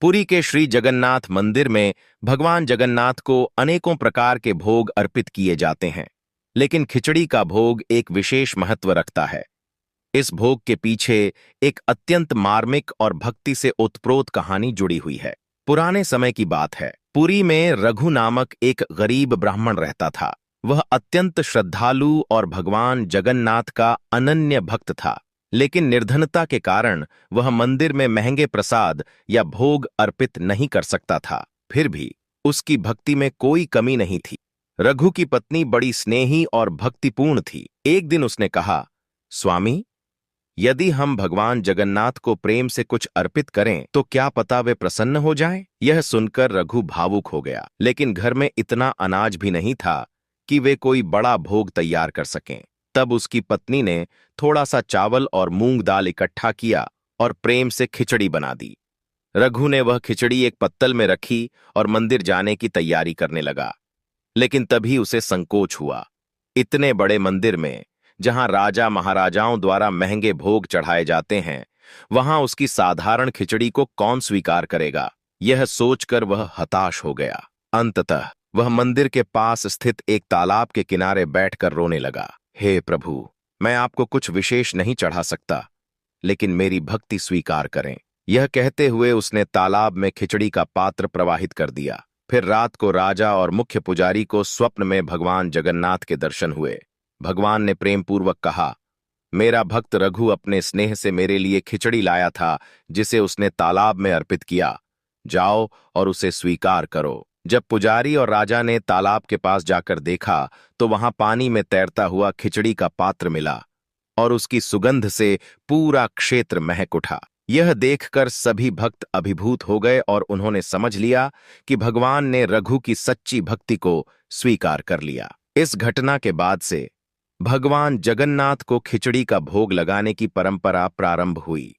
पुरी के श्री जगन्नाथ मंदिर में भगवान जगन्नाथ को अनेकों प्रकार के भोग अर्पित किए जाते हैं, लेकिन खिचड़ी का भोग एक विशेष महत्व रखता है। इस भोग के पीछे एक अत्यंत मार्मिक और भक्ति से ओतप्रोत कहानी जुड़ी हुई है। पुराने समय की बात है। पुरी में रघु नामक एक गरीब ब्राह्मण रहता था। वह अत्यंत श्रद्धालु और भगवान जगन्नाथ का अनन्य भक्त था, लेकिन निर्धनता के कारण वह मंदिर में महंगे प्रसाद या भोग अर्पित नहीं कर सकता था। फिर भी उसकी भक्ति में कोई कमी नहीं थी। रघु की पत्नी बड़ी स्नेही और भक्तिपूर्ण थी। एक दिन उसने कहा, स्वामी, यदि हम भगवान जगन्नाथ को प्रेम से कुछ अर्पित करें तो क्या पता वे प्रसन्न हो जाएं? यह सुनकर रघु भावुक हो गया, लेकिन घर में इतना अनाज भी नहीं था कि वे कोई बड़ा भोग तैयार कर सकें। तब उसकी पत्नी ने थोड़ा सा चावल और मूंग दाल इकट्ठा किया और प्रेम से खिचड़ी बना दी। रघु ने वह खिचड़ी एक पत्तल में रखी और मंदिर जाने की तैयारी करने लगा, लेकिन तभी उसे संकोच हुआ। इतने बड़े मंदिर में, जहां राजा महाराजाओं द्वारा महंगे भोग चढ़ाए जाते हैं, वहां उसकी साधारण खिचड़ी को कौन स्वीकार करेगा? यह सोचकर वह हताश हो गया। अंततः वह मंदिर के पास स्थित एक तालाब के किनारे बैठकर रोने लगा। हे प्रभु, मैं आपको कुछ विशेष नहीं चढ़ा सकता, लेकिन मेरी भक्ति स्वीकार करें। यह कहते हुए उसने तालाब में खिचड़ी का पात्र प्रवाहित कर दिया। फिर रात को राजा और मुख्य पुजारी को स्वप्न में भगवान जगन्नाथ के दर्शन हुए। भगवान ने प्रेम पूर्वक कहा, मेरा भक्त रघु अपने स्नेह से मेरे लिए खिचड़ी लाया था, जिसे उसने तालाब में अर्पित किया। जाओ और उसे स्वीकार करो। जब पुजारी और राजा ने तालाब के पास जाकर देखा तो वहां पानी में तैरता हुआ खिचड़ी का पात्र मिला और उसकी सुगंध से पूरा क्षेत्र महक उठा। यह देखकर सभी भक्त अभिभूत हो गए और उन्होंने समझ लिया कि भगवान ने रघु की सच्ची भक्ति को स्वीकार कर लिया। इस घटना के बाद से भगवान जगन्नाथ को खिचड़ी का भोग लगाने की परंपरा प्रारंभ हुई।